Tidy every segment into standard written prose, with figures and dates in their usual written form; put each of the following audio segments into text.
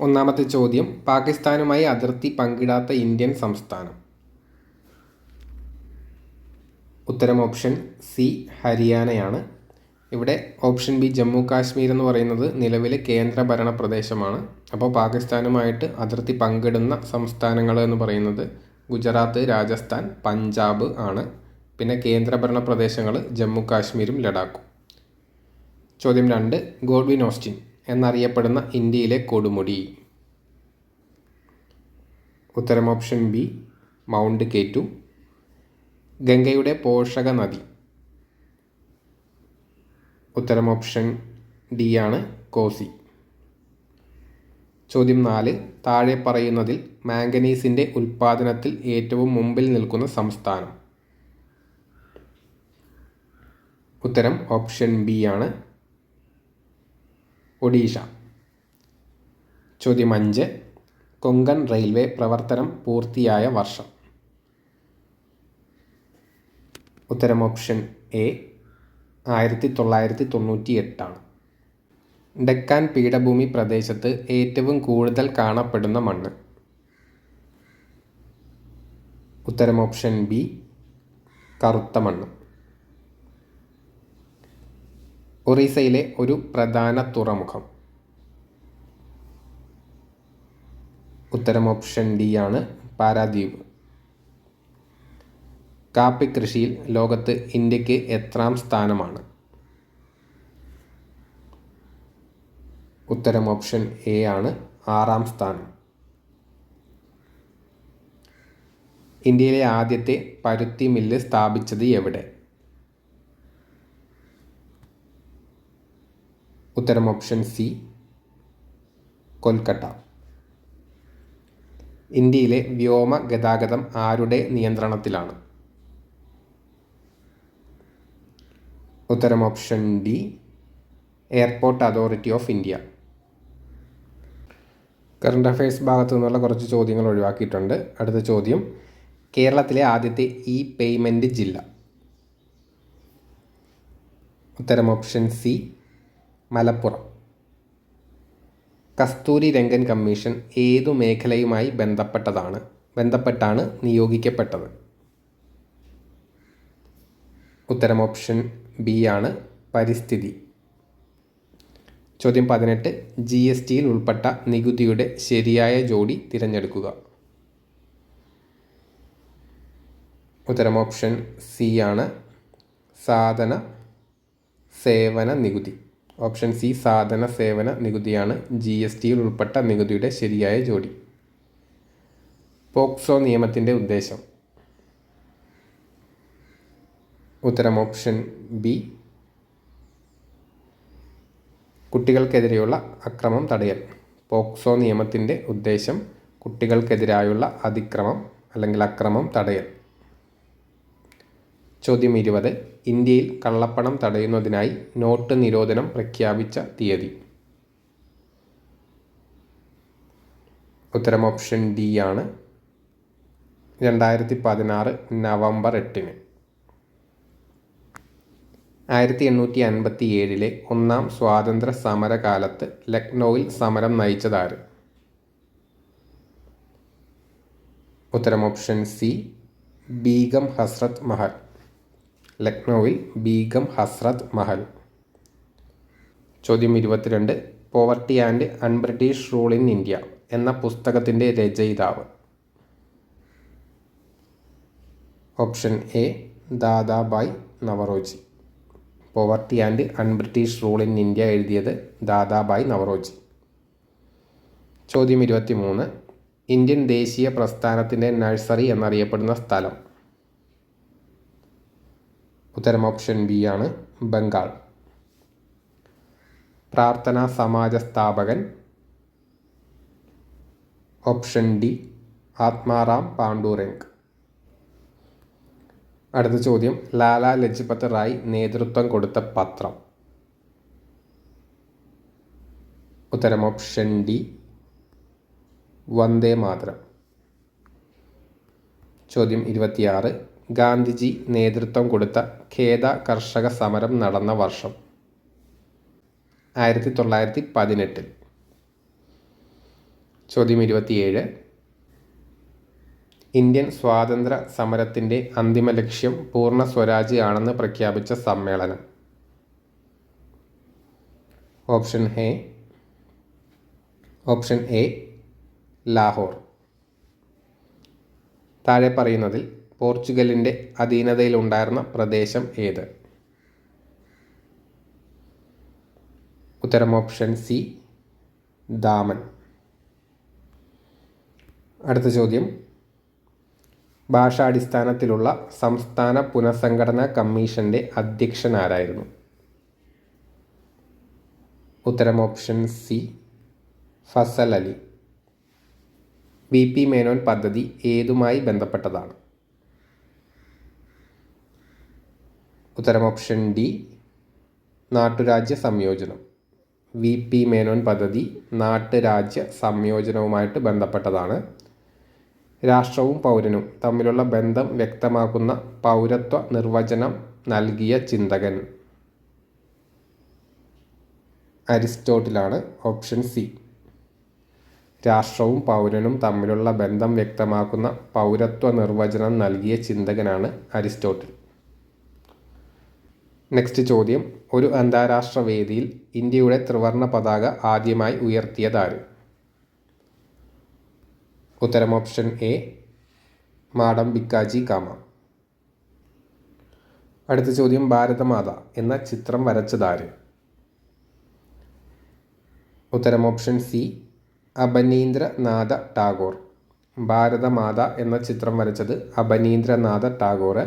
ഒന്നാമത്തെ ചോദ്യം, പാകിസ്ഥാനുമായി അതിർത്തി പങ്കിടാത്ത ഇന്ത്യൻ സംസ്ഥാനം. ഉത്തരം ഓപ്ഷൻ സി ഹരിയാനയാണ്. ഇവിടെ ഓപ്ഷൻ ബി ജമ്മു കാശ്മീർ എന്ന് പറയുന്നത് നിലവിലെ കേന്ദ്രഭരണ പ്രദേശമാണ്. അപ്പോൾ പാകിസ്ഥാനുമായിട്ട് അതിർത്തി പങ്കിടുന്ന സംസ്ഥാനങ്ങൾ എന്ന് പറയുന്നത് ഗുജറാത്ത്, രാജസ്ഥാൻ, പഞ്ചാബ് ആണ്. പിന്നെ കേന്ദ്രഭരണ പ്രദേശങ്ങൾ ജമ്മു കാശ്മീരും ലഡാക്കും. ചോദ്യം 2, ഗോഡ്വിൻ ഓസ്റ്റിൻ എന്നറിയപ്പെടുന്ന ഇന്ത്യയിലെ കൊടുമുടി. ഉത്തരം ഓപ്ഷൻ ബി മൗണ്ട് കെ2. ഗംഗയുടെ പോഷക നദി. ഉത്തരം ഓപ്ഷൻ ഡി ആണ് കോസി. ചോദ്യം 4, താഴെ പറയുന്നതിൽ മാംഗനീസിൻ്റെ ഉൽപ്പാദനത്തിൽ ഏറ്റവും മുമ്പിൽ നിൽക്കുന്ന സംസ്ഥാനം. ഉത്തരം ഓപ്ഷൻ ബി ആണ് ഒഡീഷ. ചോദ്യം 5, കൊങ്കൺ റെയിൽവേ പ്രവർത്തനം പൂർത്തിയായ വർഷം. ഉത്തരം ഓപ്ഷൻ എ 1998 ആണ്. ഡെക്കാൻ പീഠഭൂമി പ്രദേശത്ത് ഏറ്റവും കൂടുതൽ കാണപ്പെടുന്ന മണ്ണ്. ഉത്തരം ഓപ്ഷൻ ബി കറുത്ത മണ്ണ്. ഒറീസയിലെ ഒരു പ്രധാന തുറമുഖം. ഉത്തരം ഓപ്ഷൻ ഡി ആണ് പാരാദ്വീപ്. കാപ്പി കൃഷിയിൽ ലോകത്ത് ഇന്ത്യക്ക് എത്രാം സ്ഥാനമാണ്? ഉത്തരം ഓപ്ഷൻ എ ആണ് 6ാം സ്ഥാനം. ഇന്ത്യയിലെ ആദ്യത്തെ പരുത്തി മില്ല് സ്ഥാപിച്ചത് എവിടെ? ഉത്തരം ഓപ്ഷൻ സി കൊൽക്കത്ത. ഇന്ത്യയിലെ വ്യോമ ഗതാഗതം ആരുടെ നിയന്ത്രണത്തിലാണ്? ഉത്തരം option D airport authority of India. Current affairs ഭാഗത്തു നിന്നുള്ള കുറച്ച് ചോദ്യങ്ങൾ ഒഴിവാക്കിയിട്ടുണ്ട്. അടുത്ത ചോദ്യം, കേരളത്തിലെ ആദ്യത്തെ പേയ്മെൻറ്റ് ജില്ല. ഉത്തരം option C Malappuram. Kasturi Rangan commission ഏതു മേഖലയുമായി ബന്ധപ്പെട്ടാണ് നിയോഗിക്കപ്പെട്ടത്? ഉത്തരം ഓപ്ഷൻ ബി ആണ് പരിസ്ഥിതി. ചോദ്യം 18, GSTയിൽ ഉൾപ്പെട്ട നികുതിയുടെ ശരിയായ ജോഡി തിരഞ്ഞെടുക്കുക. ഉത്തരം ഓപ്ഷൻ സി ആണ് സാധന സേവന നികുതി. ഓപ്ഷൻ സി സാധന സേവന നികുതിയാണ് GSTയിൽ ഉൾപ്പെട്ട നികുതിയുടെ ശരിയായ ജോഡി. പോക്സോ നിയമത്തിൻ്റെ ഉദ്ദേശം. ഉത്തരം ഓപ്ഷൻ ബി കുട്ടികൾക്കെതിരെയുള്ള അക്രമം തടയൽ. പോക്സോ നിയമത്തിൻ്റെ ഉദ്ദേശം കുട്ടികൾക്കെതിരായുള്ള അതിക്രമം അല്ലെങ്കിൽ അക്രമം തടയൽ. ചോദ്യം 20, ഇന്ത്യയിൽ കള്ളപ്പണം തടയുന്നതിനായി നോട്ട് നിരോധനം പ്രഖ്യാപിച്ച തീയതി. ഉത്തരം ഓപ്ഷൻ ഡി ആണ് 2016 നവംബർ 8. 1857 ഒന്നാം സ്വാതന്ത്ര്യ സമരകാലത്ത് ലക്നൌവിൽ സമരം നയിച്ചതാര്? ഉത്തരം ഓപ്ഷൻ സി ബീഗം ഹസ്രത്ത് മഹൽ. ലക്നൌവിൽ ബീഗം ഹസ്രത്ത് മഹൽ. ചോദ്യം 22, poverty and un-British rule in India എന്ന പുസ്തകത്തിൻ്റെ രചയിതാവ്. Option A Dadabhai Naoroji. Poverty and un-British rule in India എഴുതിയത് ദാദാബായ് നവറോജി. ചോദ്യം 23, ഇന്ത്യൻ ദേശീയ പ്രസ്ഥാനത്തിൻ്റെ നഴ്സറി എന്നറിയപ്പെടുന്ന സ്ഥലം. ഉത്തരം ഓപ്ഷൻ ബി ആണ് ബംഗാൾ. പ്രാർത്ഥനാ സമാജ സ്ഥാപകൻ. Option D Atmaram Pandurang. അടുത്ത ചോദ്യം, ലാലാ ലജ്പത് റായ് നേതൃത്വം കൊടുത്ത പത്രം. ഉത്തരം ഓപ്ഷൻ ഡി വന്ദേ മാതരം. ചോദ്യം 26, ഗാന്ധിജി നേതൃത്വം കൊടുത്ത ഖേദ കർഷക സമരം നടന്ന വർഷം. 1918. ചോദ്യം 27. ഇന്ത്യൻ സ്വാതന്ത്ര്യ സമരത്തിൻ്റെ അന്തിമ ലക്ഷ്യം പൂർണ്ണ സ്വരാജ് ആണെന്ന് പ്രഖ്യാപിച്ച സമ്മേളനം. Option A Lahore. താഴെ പറയുന്നതിൽ പോർച്ചുഗലിൻ്റെ അധീനതയിലുണ്ടായിരുന്ന പ്രദേശം ഏത്? ഉത്തരം ഓപ്ഷൻ സി ദാമൻ. അടുത്ത ചോദ്യം. ഭാഷാടിസ്ഥാനത്തിലുള്ള സംസ്ഥാന പുനഃസംഘടനാ കമ്മീഷൻ്റെ അധ്യക്ഷൻ ആരായിരുന്നു? ഉത്തരം option C Fazal Ali. V P. Menon പദ്ധതി ഏതുമായി ബന്ധപ്പെട്ടതാണ്? ഉത്തരം ഓപ്ഷൻ ഡി നാട്ടുരാജ്യ സംയോജനം. വി.പി. മേനോൻ പദ്ധതി നാട്ടുരാജ്യ സംയോജനവുമായിട്ട് ബന്ധപ്പെട്ടതാണ്. രാഷ്ട്രവും പൗരനും തമ്മിലുള്ള ബന്ധം വ്യക്തമാക്കുന്ന പൗരത്വ നിർവചനം നൽകിയ ചിന്തകൻ അരിസ്റ്റോട്ടിലാണ്. Option C. രാഷ്ട്രവും പൗരനും തമ്മിലുള്ള ബന്ധം വ്യക്തമാക്കുന്ന പൗരത്വ നിർവചനം നൽകിയ ചിന്തകനാണ് അരിസ്റ്റോട്ടിൽ. നെക്സ്റ്റ് ചോദ്യം. ഒരു അന്താരാഷ്ട്ര വേദിയിൽ ഇന്ത്യയുടെ ത്രിവർണ്ണ പതാക ആദ്യമായി ഉയർത്തിയതാര്? ഉത്തരം ഓപ്ഷൻ എ മാഡം ഭിക്കാജി കാമ. അടുത്ത ചോദ്യം. ഭാരതമാത എന്ന ചിത്രം വരച്ചതാര്? ഉത്തരം ഓപ്ഷൻ സി അബനീന്ദ്രനാഥ ടാഗോർ. ഭാരതമാത എന്ന ചിത്രം വരച്ചത് അബനീന്ദ്രനാഥ ടാഗോർ.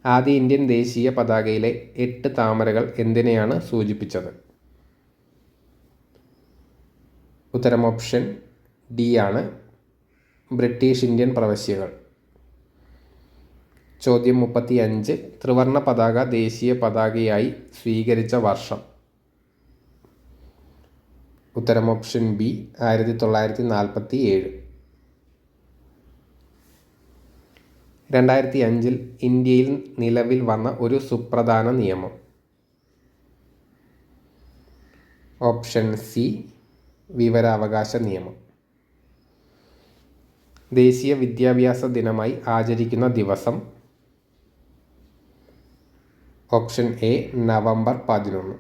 ആദ്യ ഇന്ത്യൻ ദേശീയ പതാകയിലെ 8 താമരകൾ എന്തിനെയാണ് സൂചിപ്പിച്ചത്? ഉത്തരം ഓപ്ഷൻ ഡി ആണ് ബ്രിട്ടീഷ് ഇന്ത്യൻ പ്രവശ്യകൾ. ചോദ്യം 35. ത്രിവർണ്ണ പതാക ദേശീയ പതാകയായി സ്വീകരിച്ച വർഷം? ഉത്തരം ഓപ്ഷൻ ബി 1947. 2005 ഇന്ത്യയിൽ നിലവിൽ വന്ന ഒരു സുപ്രധാന നിയമം? ഓപ്ഷൻ സി വിവരാവകാശ നിയമം. ദേശീയ വിദ്യാഭ്യാസ ദിനമായി ആചരിക്കുന്ന ദിവസം? Option A November 11.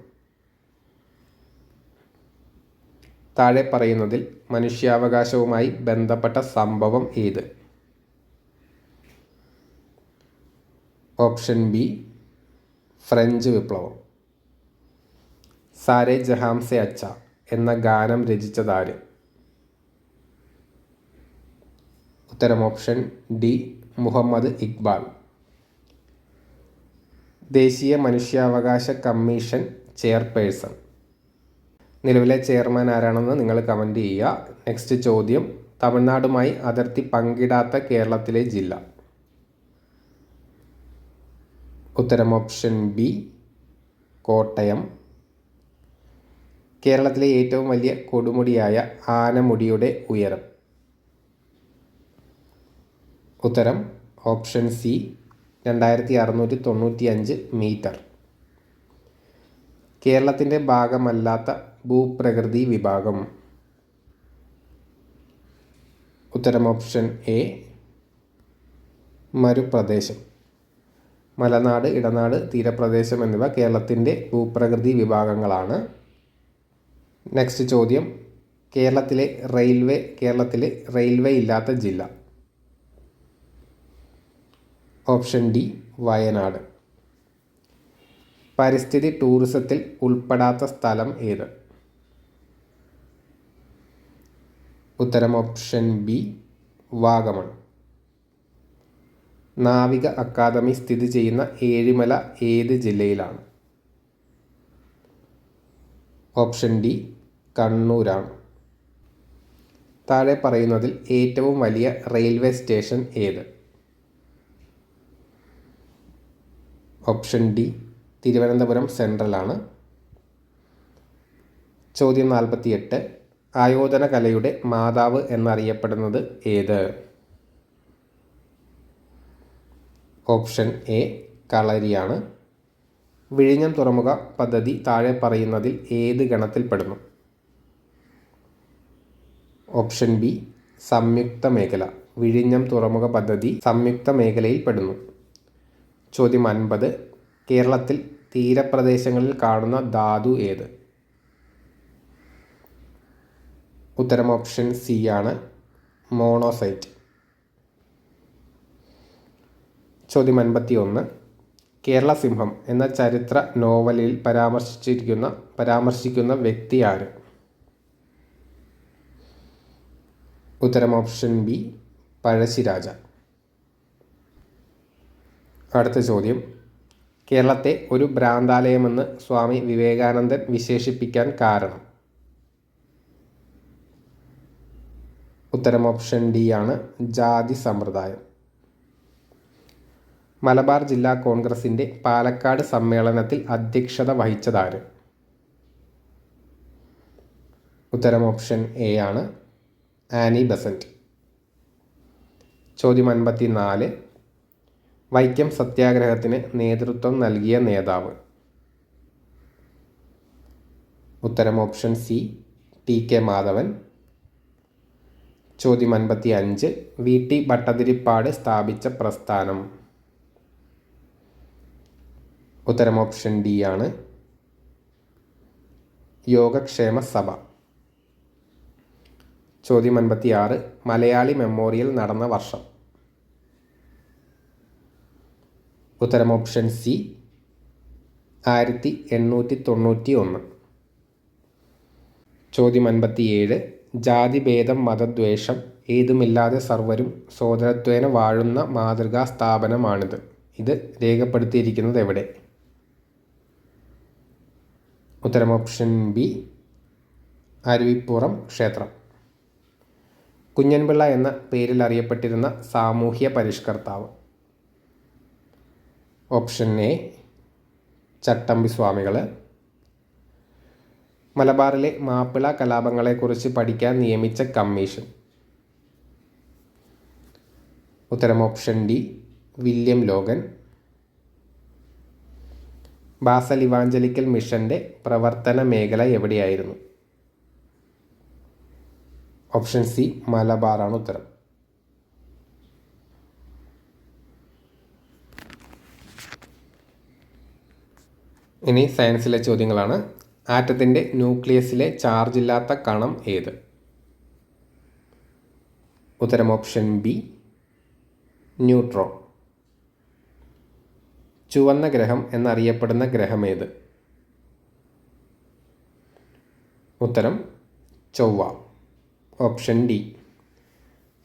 താഴെ പറയുന്നതിൽ മനുഷ്യാവകാശവുമായി ബന്ധപ്പെട്ട സംഭവം ഏത്? ഓപ്ഷൻ ബി ഫ്രഞ്ച് വിപ്ലവം. സാരേ ജഹാം സെ അച്ച എന്ന ഗാനം രചിച്ചതാര്? ഉത്തരം ഓപ്ഷൻ ഡി മുഹമ്മദ് ഇക്ബാൽ. ദേശീയ മനുഷ്യാവകാശ കമ്മീഷൻ ചെയർപേഴ്സൺ. നിലവിലെ ചെയർമാൻ ആരാണെന്ന് നിങ്ങൾ കമൻറ്റ് ചെയ്യുക. നെക്സ്റ്റ് ചോദ്യം. തമിഴ്നാടുമായി അതിർത്തി പങ്കിടാത്ത കേരളത്തിലെ ജില്ല? ഉത്തരം ഓപ്ഷൻ ബി കോട്ടയം. കേരളത്തിലെ ഏറ്റവും വലിയ കൊടുമുടിയായ ആനമുടിയുടെ ഉയരം? ഉത്തരം ഓപ്ഷൻ സി 2695 മീറ്റർ. കേരളത്തിൻ്റെ ഭാഗമല്ലാത്ത ഭൂപ്രകൃതി വിഭാഗം? ഉത്തരം ഓപ്ഷൻ എ മരുപ്രദേശം. മലനാട്, ഇടനാട്, തീരപ്രദേശം എന്നിവ കേരളത്തിൻ്റെ ഭൂപ്രകൃതി വിഭാഗങ്ങളാണ്. നെക്സ്റ്റ് ചോദ്യം. കേരളത്തിലെ റെയിൽവേ ഇല്ലാത്ത ജില്ല? Option D Wayanad. പരിസ്ഥിതി ടൂറിസത്തിൽ ഉൾപ്പെടാത്ത സ്ഥലം ഏത്? ഉത്തരം ഓപ്ഷൻ ബി വാഗമൺ. നാവിക അക്കാദമി സ്ഥിതി ചെയ്യുന്ന ഏഴിമല ഏത് ജില്ലയിലാണ്? ഓപ്ഷൻ ഡി കണ്ണൂരാണ്. താഴെ പറയുന്നതിൽ ഏറ്റവും വലിയ റെയിൽവേ സ്റ്റേഷൻ ഏത്? ഓപ്ഷൻ ഡി തിരുവനന്തപുരം സെൻട്രലാണ്. ചോദ്യം 48. ആയോധന കലയുടെ മാതാവ് എന്നറിയപ്പെടുന്നത് ഏത്? ഓപ്ഷൻ എ കളരിയാണ്. വിഴിഞ്ഞം തുറമുഖ പദ്ധതി താഴെ പറയുന്നതിൽ ഏത് ഗണത്തിൽപ്പെടുന്നു? ഓപ്ഷൻ ബി സംയുക്ത മേഖല. വിഴിഞ്ഞം തുറമുഖ പദ്ധതി സംയുക്ത മേഖലയിൽ പെടുന്നു. ചോദ്യം 50. കേരളത്തിൽ തീരപ്രദേശങ്ങളിൽ കാണുന്ന ധാതു ഏത്? ഉത്തരം ഓപ്ഷൻ സി ആണ്, മോണോസൈറ്റ്. ചോദ്യം 51. കേരള സിംഹം എന്ന ചരിത്ര നോവലിൽ പരാമർശിക്കുന്ന വ്യക്തി ആര്? ഉത്തരം ഓപ്ഷൻ ബി പഴശ്ശിരാജ. അടുത്ത ചോദ്യം. കേരളത്തെ ഒരു ഭ്രാന്താലയമെന്ന് സ്വാമി വിവേകാനന്ദൻ വിശേഷിപ്പിക്കാൻ കാരണം? ഉത്തരം ഓപ്ഷൻ ഡി ആണ്, ജാതി സമ്പ്രദായം. മലബാർ ജില്ലാ കോൺഗ്രസിൻ്റെ പാലക്കാട് സമ്മേളനത്തിൽ അധ്യക്ഷത വഹിച്ചതാര്? ഉത്തരം ഓപ്ഷൻ എ ആണ്, ആനി ബസന്റ്. ചോദ്യം 54. വൈക്കം സത്യാഗ്രഹത്തിന് നേതൃത്വം നൽകിയ നേതാവ്? ഉത്തരം option C, T K Madhavan. ചോദ്യം 55. വി ടി ഭട്ടതിരിപ്പാട് സ്ഥാപിച്ച പ്രസ്ഥാനം? ഉത്തരം ഓപ്ഷൻ ഡി ആണ്, യോഗക്ഷേമ സഭ. ചോദ്യം 56. മലയാളി മെമ്മോറിയൽ നടന്ന വർഷം? ഉത്തരം ഓപ്ഷൻ സി, 1891. ചോദ്യം 57. ജാതിഭേദം മതദ്വേഷം ഏതുമില്ലാതെ സർവരും സോദരത്വേന വാഴുന്ന മാതൃകാ സ്ഥാപനമാണിത്. ഇത് രേഖപ്പെടുത്തിയിരിക്കുന്നത് എവിടെ? ഉത്തരം ഓപ്ഷൻ ബി, അരുവിപ്പുറം ക്ഷേത്രം. കുഞ്ഞൻപിള്ള എന്ന പേരിൽ അറിയപ്പെട്ടിരുന്ന സാമൂഹ്യ പരിഷ്കർത്താവ്? ഓപ്ഷൻ എ, ചട്ടമ്പി സ്വാമികൾ. മലബാറിലെ മാപ്പിള കലാപങ്ങളെക്കുറിച്ച് പഠിക്കാൻ നിയമിച്ച കമ്മീഷൻ? ഉത്തരം option D, William Logan. Basel Evangelical മിഷൻ്റെ പ്രവർത്തന മേഖല എവിടെയായിരുന്നു? ഓപ്ഷൻ സി, മലബാറാണ് ഉത്തരം. ഇനി സയൻസിലെ ചോദ്യങ്ങളാണ്. ആറ്റത്തിൻ്റെ ന്യൂക്ലിയസിലെ ചാർജ് ഇല്ലാത്ത കണം ഏത്? ഉത്തരം ഓപ്ഷൻ ബി, ന്യൂട്രോൺ. ചുവന്ന ഗ്രഹം എന്നറിയപ്പെടുന്ന ഗ്രഹം ഏത്? ഉത്തരം ചൊവ്വ. Option D.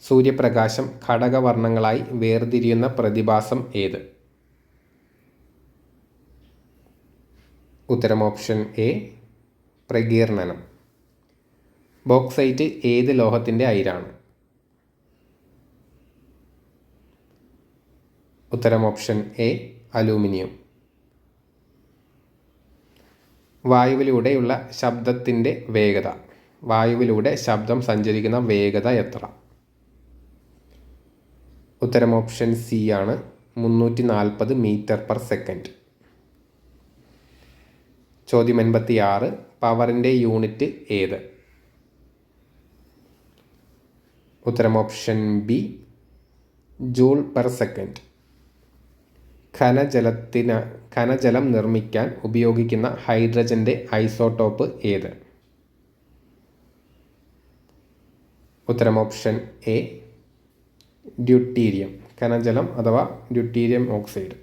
സൂര്യപ്രകാശം ഘടകവർണ്ണങ്ങളായി വേർതിരിയുന്ന പ്രതിഭാസം ഏത്? ഉത്തരം ഓപ്ഷൻ എ, പ്രകീർണനം. ബോക്സൈറ്റ് ഏത് ലോഹത്തിൻ്റെ അയിരാണ്? ഉത്തരം ഓപ്ഷൻ എ, അലൂമിനിയം. വായുവിലൂടെയുള്ള ശബ്ദത്തിൻ്റെ വേഗത. വായുവിലൂടെ ശബ്ദം സഞ്ചരിക്കുന്ന വേഗത എത്ര? ഉത്തരം ഓപ്ഷൻ സി ആണ്, 340 മീറ്റർ/സെക്കൻഡ്. ചോദ്യം 86. പവറിൻ്റെ യൂണിറ്റ് ഏത്? ഉത്തരം ഓപ്ഷൻ ബി, ജൂൾ/സെക്കൻഡ്. ഘനജലം നിർമ്മിക്കാൻ ഉപയോഗിക്കുന്ന ഹൈഡ്രജൻ്റെ ഐസോട്ടോപ്പ് ഏത്? ഉത്തരം ഓപ്ഷൻ എ, ഡ്യൂട്ടീരിയം. ഘനജലം അഥവാ ഡ്യൂട്ടീരിയം ഓക്സൈഡ്.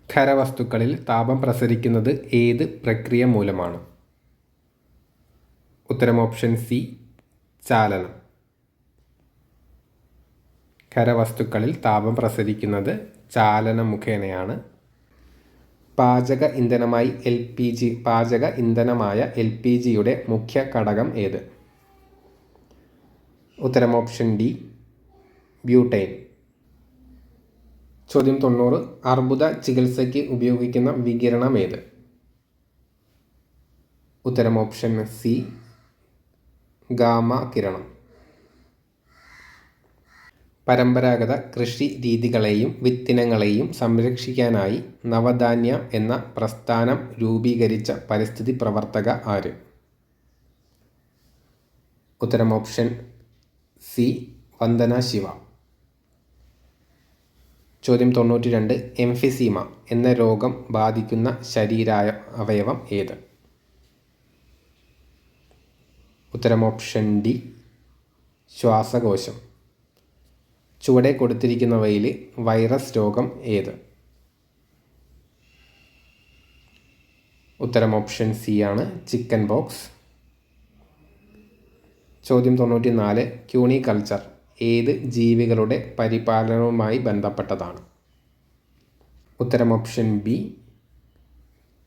ഖരവസ്തുക്കളിൽ താപം പ്രസരിക്കുന്നത് ഏത് പ്രക്രിയ മൂലമാണ്? ഉത്തരം ഓപ്ഷൻ സി, ചാലനം. ഖരവസ്തുക്കളിൽ താപം പ്രസരിക്കുന്നത് ചാലനം മുഖേനയാണ്. പാചക ഇന്ധനമായ എൽ പി ജിയുടെ മുഖ്യ ഘടകം ഏത്? ഉത്തരം ഓപ്ഷൻ ഡി, ബ്യൂട്ടൈൻ. ചോദ്യം 90. അർബുദ ചികിത്സയ്ക്ക് ഉപയോഗിക്കുന്ന വികിരണം ഏത്? ഉത്തരം ഓപ്ഷൻ സി, ഗാമ കിരണം. പരമ്പരാഗത കൃഷി രീതികളെയും വിത്തിനങ്ങളെയും സംരക്ഷിക്കാനായി നവധാന്യ എന്ന പ്രസ്ഥാനം രൂപീകരിച്ച പരിസ്ഥിതി പ്രവർത്തക ആര്? ഉത്തരം ഓപ്ഷൻ സി വന്ദന ശിവ. ചോദ്യം 92. എംഫിസീമ എന്ന രോഗം ബാധിക്കുന്ന അവയവം ഏത്? ഉത്തരം ഓപ്ഷൻ ഡി ശ്വാസകോശം. ചുവടെ കൊടുത്തിരിക്കുന്നവയിൽ വൈറസ് രോഗം ഏത്? ഉത്തരം ഓപ്ഷൻ സി ആണ് ചിക്കൻ ബോക്സ്. ചോദ്യം 94. ക്യൂണിക്കൾച്ചർ ഏത് ജീവികളുടെ പരിപാലനവുമായി ബന്ധപ്പെട്ടതാണ്? ഉത്തരം ഓപ്ഷൻ ബി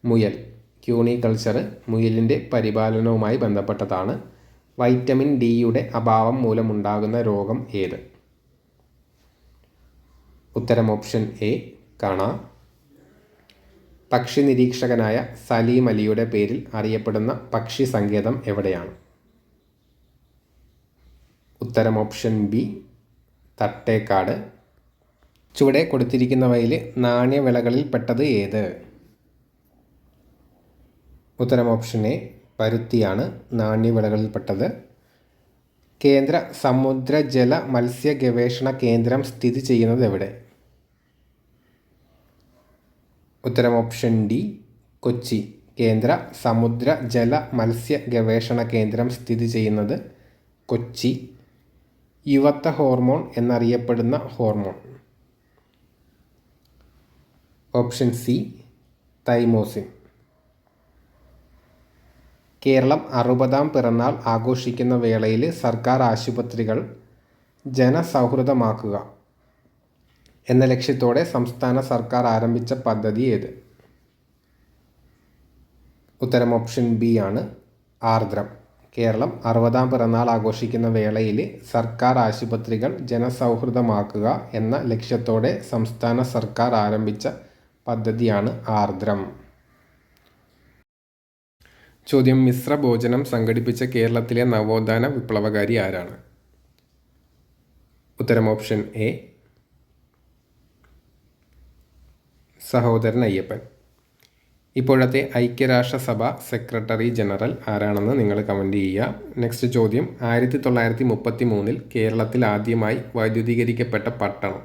മുയൽ. ക്യൂണിക്കൾച്ചർ മുയലിൻ്റെ പരിപാലനവുമായി ബന്ധപ്പെട്ടതാണ്. വൈറ്റമിൻ ഡിയുടെ അഭാവം മൂലമുണ്ടാകുന്ന രോഗം ഏത്? ഉത്തരം ഓപ്ഷൻ എ കണ. പക്ഷി നിരീക്ഷകനായ സലീം അലിയുടെ പേരിൽ അറിയപ്പെടുന്ന പക്ഷി സങ്കേതം എവിടെയാണ്? ഉത്തരം ഓപ്ഷൻ ബി തട്ടേക്കാട്. ചുവടെ കൊടുത്തിരിക്കുന്നവയിൽ നാണ്യവിളകളിൽ പെട്ടത് ഏത്? ഉത്തരം ഓപ്ഷൻ എ പരുത്തിയാണ് നാണ്യവിളകളിൽപ്പെട്ടത്. കേന്ദ്ര സമുദ്രജല മത്സ്യ ഗവേഷണ കേന്ദ്രം സ്ഥിതി ചെയ്യുന്നത് എവിടെ? ഉത്തരം ഓപ്ഷൻ ഡി കൊച്ചി. കേന്ദ്ര സമുദ്ര ജല മത്സ്യ ഗവേഷണ കേന്ദ്രം സ്ഥിതി ചെയ്യുന്നത് കൊച്ചി. യുവത്വ ഹോർമോൺ എന്നറിയപ്പെടുന്ന hormone? Option C thymosin. Kerala 60-ാം പിറന്നാൾ ആഘോഷിക്കുന്ന വേളയിൽ സർക്കാർ ആശുപത്രികൾ ജനസൗഹൃദമാക്കുക എന്ന ലക്ഷ്യത്തോടെ സംസ്ഥാന സർക്കാർ ആരംഭിച്ച പദ്ധതി ഏത്? ഉത്തരം ഓപ്ഷൻ ബി ആണ് ആർദ്രം. കേരളം 60-ാം പിറന്നാൾ ആഘോഷിക്കുന്ന വേളയിൽ സർക്കാർ ആശുപത്രികൾ ജനസൗഹൃദമാക്കുക എന്ന ലക്ഷ്യത്തോടെ സംസ്ഥാന സർക്കാർ ആരംഭിച്ച പദ്ധതിയാണ് ആർദ്രം. ചോദ്യം: മിശ്ര ഭോജനം സംഘടിപ്പിച്ച കേരളത്തിലെ നവോത്ഥാന വിപ്ലവകാരി ആരാണ്? ഉത്തരം ഓപ്ഷൻ എ സഹോദരൻ അയ്യപ്പൻ. ഇപ്പോഴത്തെ ഐക്യരാഷ്ട്രസഭ സെക്രട്ടറി ജനറൽ ആരാണെന്ന് നിങ്ങൾ കമൻറ്റ് ചെയ്യുക. നെക്സ്റ്റ് ചോദ്യം: 1933 കേരളത്തിൽ ആദ്യമായി വൈദ്യുതീകരിക്കപ്പെട്ട പട്ടണം?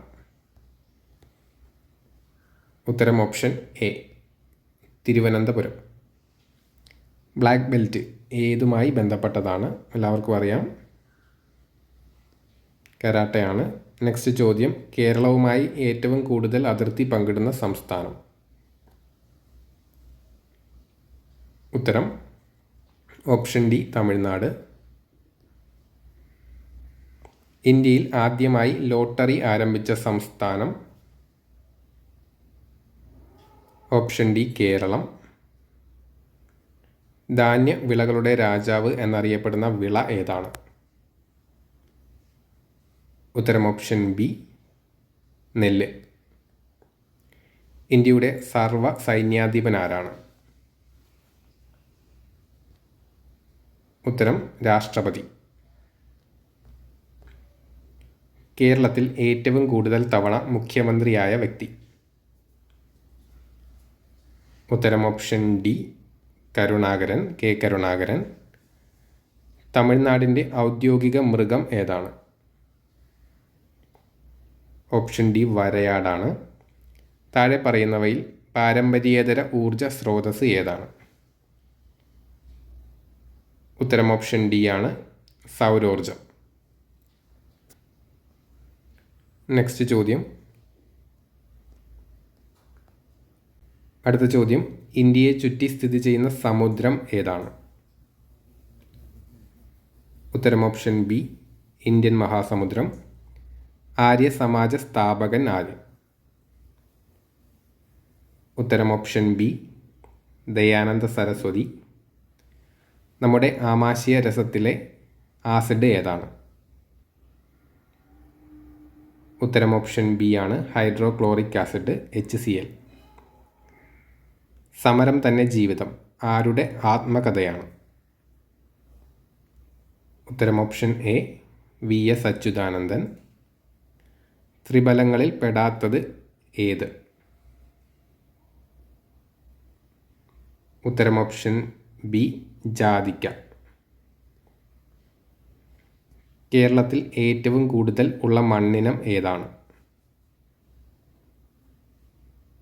ഉത്തരം option A Thiruvananthapuram. Black belt ഏതുമായി ബന്ധപ്പെട്ടതാണ്? എല്ലാവർക്കും അറിയാം, കരാട്ടയാണ്. നെക്സ്റ്റ് ചോദ്യം: കേരളവുമായി ഏറ്റവും കൂടുതൽ അതിർത്തി പങ്കിടുന്ന സംസ്ഥാനം? ഉത്തരം ഓപ്ഷൻ ഡി തമിഴ്നാട്. ഇന്ത്യയിൽ ആദ്യമായി ലോട്ടറി ആരംഭിച്ച സംസ്ഥാനം? Option D Kerala. ധാന്യ വിളകളുടെ രാജാവ് എന്നറിയപ്പെടുന്ന വിള ഏതാണ്? ഉത്തരം ഓപ്ഷൻ ബി നെല്ല്. ഇന്ത്യയുടെ സർവ്വ സൈന്യാധിപൻ ആരാണ്? ഉത്തരം രാഷ്ട്രപതി. കേരളത്തിൽ ഏറ്റവും കൂടുതൽ തവണ മുഖ്യമന്ത്രിയായ വ്യക്തി? ഉത്തരം option D Karunakaran, K Karunakaran. തമിഴ്നാടിൻ്റെ ഔദ്യോഗിക മൃഗം ഏതാണ്? ഓപ്ഷൻ ഡി വരയാടാണ്. താഴെ പറയുന്നവയിൽ പാരമ്പര്യേതര ഊർജ സ്രോതസ് ഏതാണ്? ഉത്തരം ഓപ്ഷൻ ഡി ആണ് സൗരോർജം. നെക്സ്റ്റ് ചോദ്യം. അടുത്ത ചോദ്യം: ഇന്ത്യയെ ചുറ്റി സ്ഥിതി ചെയ്യുന്ന സമുദ്രം ഏതാണ്? ഉത്തരം ഓപ്ഷൻ ബി ഇന്ത്യൻ മഹാസമുദ്രം. ആര്യ സമാജ സ്ഥാപകൻ ആര്? ഉത്തരം ഓപ്ഷൻ ബി ദയാനന്ദ സരസ്വതി. നമ്മുടെ ആമാശയ രസത്തിലെ ആസിഡ് ഏതാണ്? ഉത്തരം ഓപ്ഷൻ ബി ആണ് ഹൈഡ്രോക്ലോറിക് ആസിഡ് HCl. സമരം തന്നെ ജീവിതം ആരുടെ ആത്മകഥയാണ്? ഉത്തരം ഓപ്ഷൻ എ VS അച്യുതാനന്ദൻ. ത്രിബലങ്ങളിൽ പെടാത്തത് ഏത്? ഉത്തരം ഓപ്ഷൻ ബി ജാതിക്ക. കേരളത്തിൽ ഏറ്റവും കൂടുതൽ ഉള്ള മണ്ണിനം ഏതാണ്?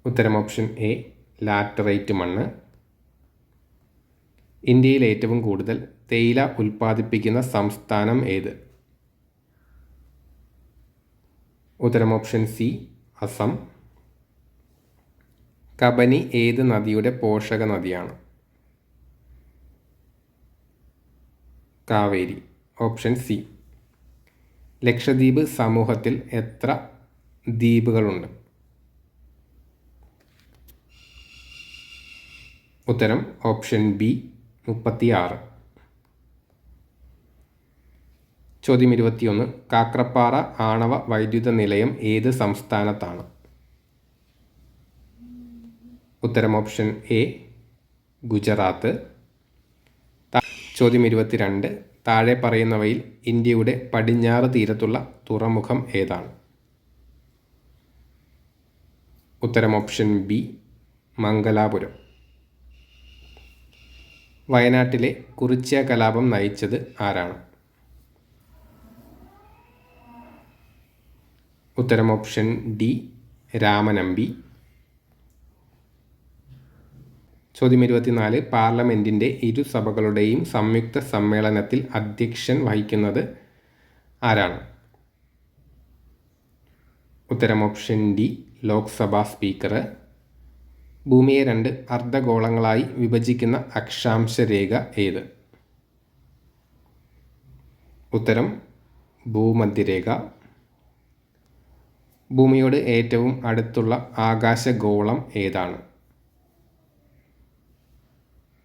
ഉത്തരം ഓപ്ഷൻ എ ലാറ്ററൈറ്റ് മണ്ണ്. ഇന്ത്യയിൽ ഏറ്റവും കൂടുതൽ തേയില ഉൽപ്പാദിപ്പിക്കുന്ന സംസ്ഥാനം ഏത്? ഉത്തരം ഓപ്ഷൻ സി അസം. കബനി ഏത് നദിയുടെ പോഷക നദിയാണ്? കാവേരി. Option C. ലക്ഷദ്വീപ് സമൂഹത്തിൽ എത്ര ദ്വീപുകളുണ്ട്? ഉത്തരം ഓപ്ഷൻ ബി 36. ചോദ്യം 21. കാക്രപ്പാറ ആണവ വൈദ്യുത നിലയം ഏത് സംസ്ഥാനത്താണ്? ഉത്തരം ഓപ്ഷൻ എ ഗുജറാത്ത്. ചോദ്യം 22. താഴെ പറയുന്നവയിൽ ഇന്ത്യയുടെ പടിഞ്ഞാറ് തീരത്തുള്ള തുറമുഖം ഏതാണ്? ഉത്തരം ഓപ്ഷൻ ബി മംഗലാപുരം. വയനാട്ടിലെ കുറിച്യ കലാപം നയിച്ചത് ആരാണ്? ഉത്തരം ഓപ്ഷൻ ഡി രാമനമ്പി. ചോദ്യം 24. പാർലമെൻറ്റിൻ്റെ ഇരുസഭകളുടെയും സംയുക്ത സമ്മേളനത്തിൽ അധ്യക്ഷൻ വഹിക്കുന്നത് ആരാണ്? ഉത്തരം ഓപ്ഷൻ ഡി ലോക്സഭാ സ്പീക്കർ. ഭൂമിയെ 2 അർദ്ധഗോളങ്ങളായി വിഭജിക്കുന്ന അക്ഷാംശ രേഖ ഏത്? ഉത്തരം ഭൂമധ്യരേഖ. ഭൂമിയോട് ഏറ്റവും അടുത്തുള്ള ആകാശഗോളം ഏതാണ്?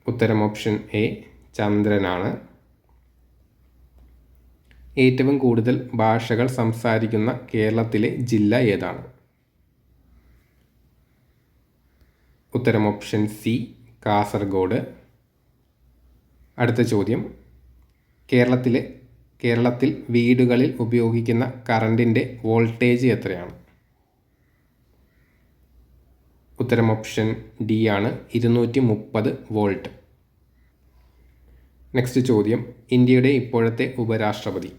ഉത്തരം ഓപ്ഷൻ എ ചന്ദ്രനാണ്. ഏറ്റവും കൂടുതൽ ഭാഷകൾ സംസാരിക്കുന്ന കേരളത്തിലെ ജില്ല ഏതാണ്? ഉത്തരം ഓപ്ഷൻ സി കാസർഗോഡ്. അടുത്ത ചോദ്യം. കേരളത്തിൽ വീടുകളിൽ ഉപയോഗിക്കുന്ന കറണ്ടിൻ്റെ വോൾട്ടേജ് എത്രയാണ്? ഉത്തരം ഓപ്ഷൻ ഡി ആണ് 230 വോൾട്ട്. നെക്സ്റ്റ് ചോദ്യം. ഇന്ത്യയുടെ ഇപ്പോഴത്തെ ഉപരാഷ്ട്രപതി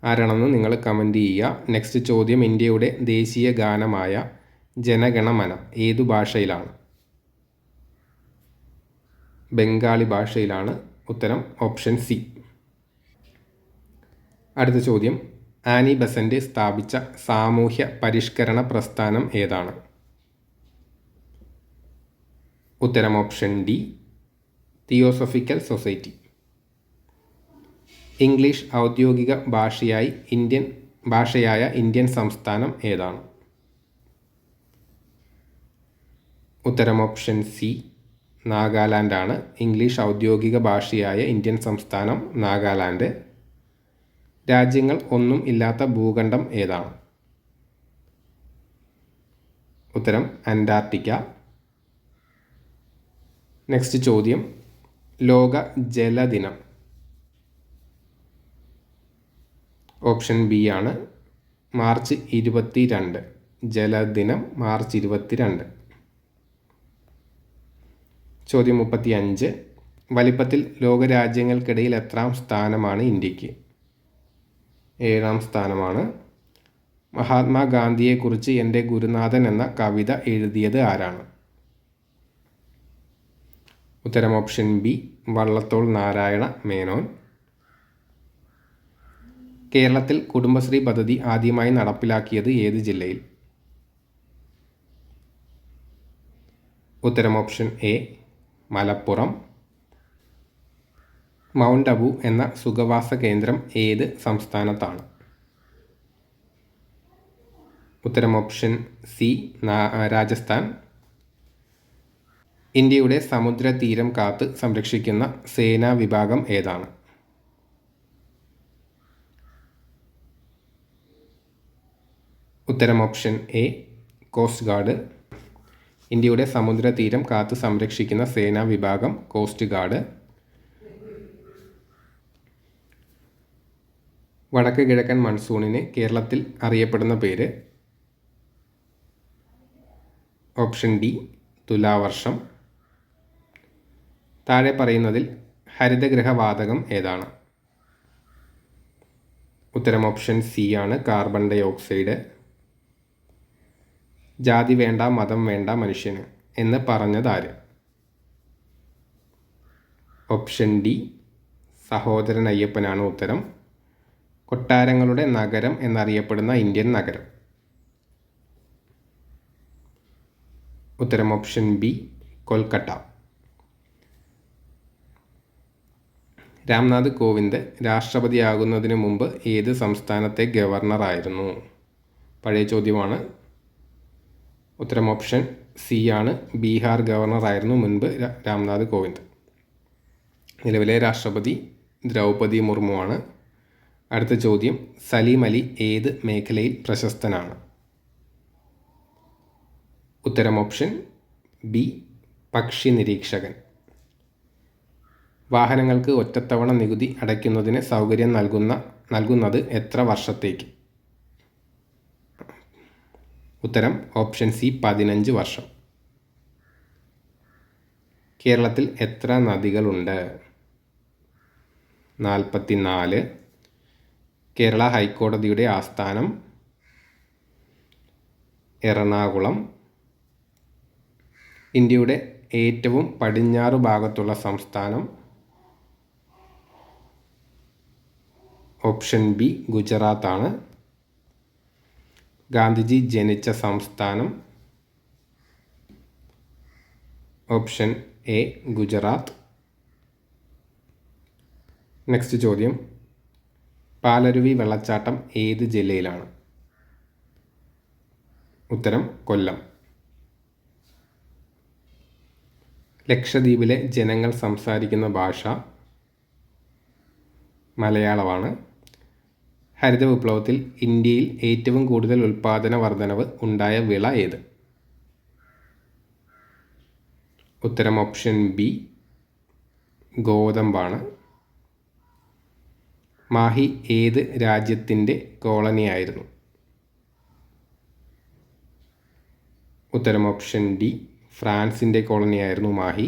ആരാണെന്ന് നിങ്ങൾ കമൻറ്റ് ചെയ്യുക. നെക്സ്റ്റ് ചോദ്യം. ഇന്ത്യയുടെ ദേശീയ ഗാനമായ ജനഗണമന ഏതു ഭാഷയിലാണ്? ബംഗാളി ഭാഷയിലാണ്. ഉത്തരം ഓപ്ഷൻ സി. അടുത്ത ചോദ്യം. ആനി ബസന്റ് സ്ഥാപിച്ച സാമൂഹ്യ പരിഷ്കരണ പ്രസ്ഥാനം ഏതാണ്? ഉത്തരം option D theosophical society. English ഔദ്യോഗിക ഭാഷയായ ഇന്ത്യൻ സംസ്ഥാനം ഏതാണ്? ഉത്തരം ഓപ്ഷൻ സി നാഗാലാൻഡ് ആണ്. ഇംഗ്ലീഷ് ഔദ്യോഗിക ഭാഷയായ ഇന്ത്യൻ സംസ്ഥാനം നാഗാലാൻഡ്. രാജ്യങ്ങൾ ഒന്നും ഇല്ലാത്ത ഭൂഖണ്ഡം ഏതാണ്? ഉത്തരം അന്റാർട്ടിക്ക. നെക്സ്റ്റ് ചോദ്യം. ലോക ജലദിനം ഓപ്ഷൻ ബി ആണ് മാർച്ച് 22. ജലദിനം മാർച്ച് 22. ചോദ്യം 35. വലിപ്പത്തിൽ ലോകരാജ്യങ്ങൾക്കിടയിൽ എത്രാം സ്ഥാനമാണ് ഇന്ത്യക്ക്? 7ാം സ്ഥാനമാണ്. മഹാത്മാഗാന്ധിയെക്കുറിച്ച് എൻ്റെ ഗുരുനാഥൻ എന്ന കവിത എഴുതിയത് ആരാണ്? ഉത്തരം ഓപ്ഷൻ ബി വള്ളത്തോൾ നാരായണ മേനോൻ. കേരളത്തിൽ കുടുംബശ്രീ പദ്ധതി ആദ്യമായി നടപ്പിലാക്കിയത് ഏത് ജില്ലയിൽ? ഉത്തരം option A Malappuram. Mount Abu എന്ന സുഖവാസ കേന്ദ്രം ഏത് സംസ്ഥാനത്താണ്? ഉത്തരം ഓപ്ഷൻ സി രാജസ്ഥാൻ. ഇന്ത്യയുടെ സമുദ്രതീരം കാത്ത് സംരക്ഷിക്കുന്ന സേനാ വിഭാഗം ഏതാണ്? ഉത്തരം ഓപ്ഷൻ എ കോസ്റ്റ് ഗാർഡ്. ഇന്ത്യയുടെ സമുദ്രതീരം കാത്ത് സംരക്ഷിക്കുന്ന സേനാ വിഭാഗം കോസ്റ്റ് ഗാർഡ്. വടക്ക് കിഴക്കൻ മൺസൂണിന് കേരളത്തിൽ അറിയപ്പെടുന്ന പേര്? ഓപ്ഷൻ ഡി തുലാവർഷം. താഴെ പറയുന്നതിൽ ഹരിതഗൃഹവാതകം ഏതാണ്? ഉത്തരം ഓപ്ഷൻ സി ആണ്, കാർബൺ ഡൈ ഓക്സൈഡ്. ജാതി വേണ്ട മതം വേണ്ട മനുഷ്യന് എന്ന് പറഞ്ഞതാര്? ഓപ്ഷൻ ഡി സഹോദരൻ അയ്യപ്പനാണ് ഉത്തരം. കൊട്ടാരങ്ങളുടെ നഗരം എന്നറിയപ്പെടുന്ന ഇന്ത്യൻ നഗരം? ഉത്തരം ഓപ്ഷൻ ബി കൊൽക്കട്ട. രാംനാഥ് കോവിന്ദ് രാഷ്ട്രപതിയാകുന്നതിന് മുമ്പ് ഏത് സംസ്ഥാനത്തെ ഗവർണറായിരുന്നു? പഴയ ചോദ്യമാണ്. ഉത്തരം ഓപ്ഷൻ സി ആണ്, ബീഹാർ ഗവർണറായിരുന്നു മുൻപ് രാംനാഥ് കോവിന്ദ്. നിലവിലെ രാഷ്ട്രപതി ദ്രൗപദി മുർമു ആണ്. അടുത്ത ചോദ്യം, സലീം അലി ഏത് മേഖലയിൽ പ്രശസ്തനാണ്? ഉത്തരം ഓപ്ഷൻ ബി പക്ഷി നിരീക്ഷകൻ. വാഹനങ്ങൾക്ക് ഒറ്റത്തവണ നികുതി അടയ്ക്കുന്നതിന് സൗകര്യം നൽകുന്നത് എത്ര വർഷത്തേക്ക്? ഉത്തരം ഓപ്ഷൻ സി 15 വർഷം. കേരളത്തിൽ എത്ര നദികളുണ്ട്? 44. കേരള ഹൈക്കോടതിയുടെ ആസ്ഥാനം? എറണാകുളം. ഇന്ത്യയുടെ ഏറ്റവും പടിഞ്ഞാറ് ഭാഗത്തുള്ള സംസ്ഥാനം? ഓപ്ഷൻ ബി ഗുജറാത്ത് ആണ്. ഗാന്ധിജി ജനിച്ച സംസ്ഥാനം? Option A Gujarat. നെക്സ്റ്റ് ചോദ്യം, പാലരുവി വെള്ളച്ചാട്ടം ഏത് ജില്ലയിലാണ്? ഉത്തരം കൊല്ലം. ലക്ഷദ്വീപിലെ ജനങ്ങൾ സംസാരിക്കുന്ന ഭാഷ മലയാളമാണ്. ഹരിത വിപ്ലവത്തിൽ ഇന്ത്യയിൽ ഏറ്റവും കൂടുതൽ ഉൽപാദന വർധനവ് ഉണ്ടായ വിള ഏത്? ഉത്തരം ഓപ്ഷൻ ബി ഗോതമ്പാണ്. മാഹി ഏത് രാജ്യത്തിൻ്റെ കോളനിയായിരുന്നു? ഉത്തരം ഓപ്ഷൻ ഡി ഫ്രാൻസിൻ്റെ കോളനിയായിരുന്നു മാഹി.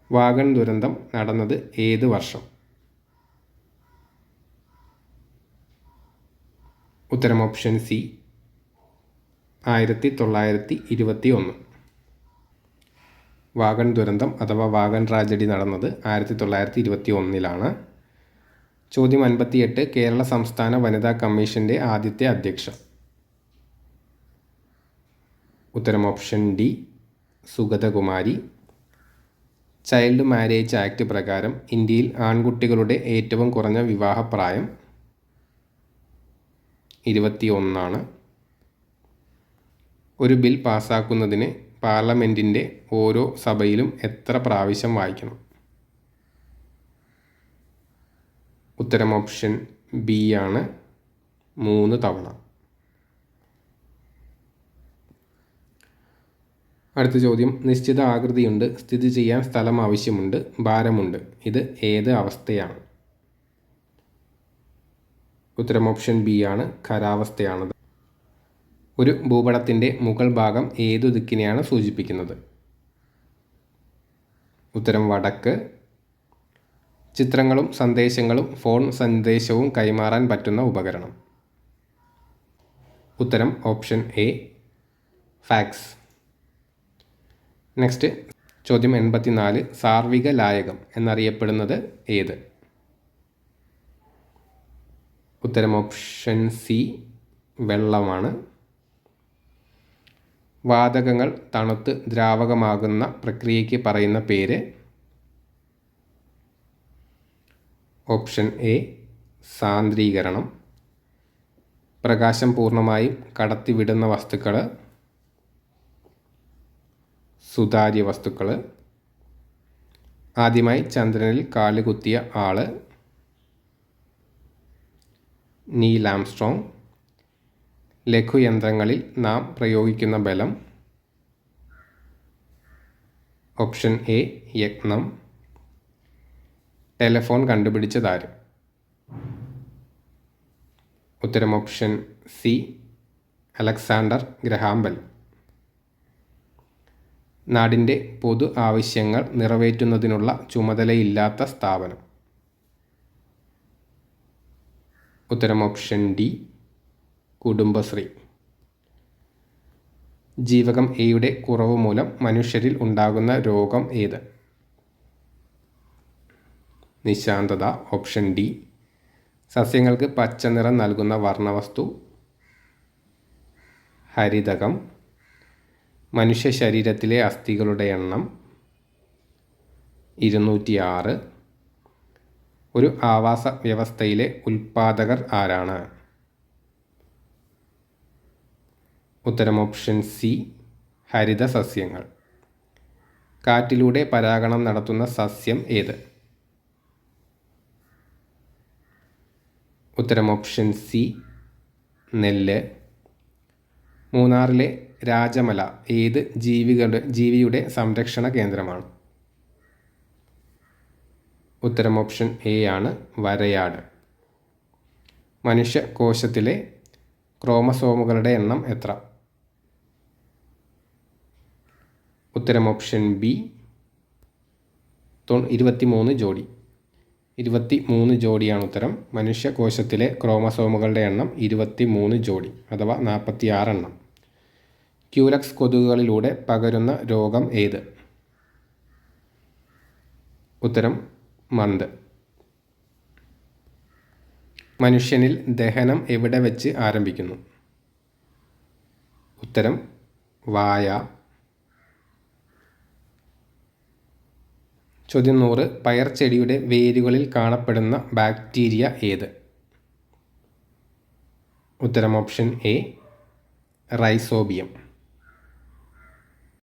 വാഗൺ ദുരന്തം നടന്നത് ഏത് വർഷം? ഉത്തരം ഓപ്ഷൻ സി 1921. വാഗൺ ദുരന്തം അഥവാ വാഗൺ ട്രാജഡി നടന്നത് 1921. ചോദ്യം 58, കേരള സംസ്ഥാന വനിതാ കമ്മീഷൻ്റെ ആദ്യത്തെ അധ്യക്ഷ? ഉത്തരം option D Sugathakumari. Child marriage act പ്രകാരം ഇന്ത്യയിൽ ആൺകുട്ടികളുടെ ഏറ്റവും കുറഞ്ഞ വിവാഹപ്രായം 21. ഒരു ബിൽ പാസ്സാക്കുന്നതിന് പാർലമെൻറ്റിൻ്റെ ഓരോ സഭയിലും എത്ര പ്രാവശ്യം വായിക്കണം? ഉത്തരം ഓപ്ഷൻ ബി ആണ്, 3 തവണ. അടുത്ത ചോദ്യം, നിശ്ചിത ആകൃതിയുണ്ട്, സ്ഥിതി ചെയ്യാൻ സ്ഥലം ആവശ്യമുണ്ട്, ഭാരമുണ്ട്, ഇത് ഏത് അവസ്ഥയാണ്? ഉത്തരം ഓപ്ഷൻ ബി ആണ്, ഖരാവസ്ഥയാണത്. ഒരു ഭൂപടത്തിൻ്റെ മുകൾ ഭാഗം ഏതു ദിക്കിനെയാണ് സൂചിപ്പിക്കുന്നത്? ഉത്തരം വടക്ക്. ചിത്രങ്ങളും സന്ദേശങ്ങളും ഫോൺ സന്ദേശവും കൈമാറാൻ പറ്റുന്ന ഉപകരണം? ഉത്തരം ഓപ്ഷൻ എ ഫാക്സ്. നെക്സ്റ്റ് ചോദ്യം 84, സാർവിക ലായകം എന്നറിയപ്പെടുന്നത് ഏത്? ഉത്തരം ഓപ്ഷൻ സി വെള്ളമാണ്. വാതകങ്ങൾ തണുത്ത് ദ്രാവകമാകുന്ന പ്രക്രിയയ്ക്ക് പറയുന്ന പേര്? ഓപ്ഷൻ എ സാന്ദ്രീകരണം. പ്രകാശം പൂർണ്ണമായും കടത്തിവിടുന്ന വസ്തുക്കൾ? സുതാര്യ വസ്തുക്കൾ. ആദ്യമായി ചന്ദ്രനിൽ കാലുകുത്തിയ ആള്? Neil Armstrong. ലഘുയന്ത്രങ്ങളിൽ നാം പ്രയോഗിക്കുന്ന ബലം? ഓപ്ഷൻ എ യത്നം. ടെലഫോൺ കണ്ടുപിടിച്ചതാര്? ഉത്തരം option C Alexander Graham Bell. നാടിൻ്റെ പൊതു ആവശ്യങ്ങൾ നിറവേറ്റുന്നതിനുള്ള ചുമതലയില്ലാത്ത സ്ഥാപനം? ഉത്തരം ഓപ്ഷൻ ഡി കുടുംബശ്രീ. ജീവകം എയുടെ കുറവ് മൂലം മനുഷ്യരിൽ ഉണ്ടാകുന്ന രോഗം ഏത്? നിശാന്തത. Option D. സസ്യങ്ങൾക്ക് പച്ച നിറം നൽകുന്ന വർണ്ണവസ്തു? ഹരിതകം. മനുഷ്യ ശരീരത്തിലെ അസ്ഥികളുടെ എണ്ണം 206. ഒരു ആവാസ വ്യവസ്ഥയിലെ ഉൽപ്പാദകർ ആരാണ്? ഉത്തരം ഓപ്ഷൻ സി ഹരിത സസ്യങ്ങൾ. കാറ്റിലൂടെ പരാഗണം നടത്തുന്ന സസ്യം ഏത്? ഉത്തരം ഓപ്ഷൻ സി നെല്ല്. മൂന്നാറിലെ രാജമല ഏത് ജീവിയുടെ സംരക്ഷണ കേന്ദ്രമാണ്? ഉത്തരം ഓപ്ഷൻ എ ആണ് വരയാട്. മനുഷ്യ കോശത്തിലെ ക്രോമസോമുകളുടെ എണ്ണം എത്ര? ഉത്തരം ഓപ്ഷൻ ബി 23 ജോഡി. 23 ജോഡിയാണ് ഉത്തരം. മനുഷ്യ കോശത്തിലെ ക്രോമസോമുകളുടെ എണ്ണം 23 ജോഡി അഥവാ 46 എണ്ണം. ക്യൂലക്സ് കൊതുകുകളിലൂടെ പകരുന്ന രോഗം ഏത്? ഉത്തരം മന്ത്. മനുഷ്യനിൽ ദഹനം എവിടെ വെച്ച് ആരംഭിക്കുന്നു? ഉത്തരം വായ. ചോദ്യം 100. പയർ ചെടിയുടെ വേരുകളിൽ കാണപ്പെടുന്ന ബാക്ടീരിയ ഏത്? ഉത്തരം ഓപ്ഷൻ എ റൈസോബിയം.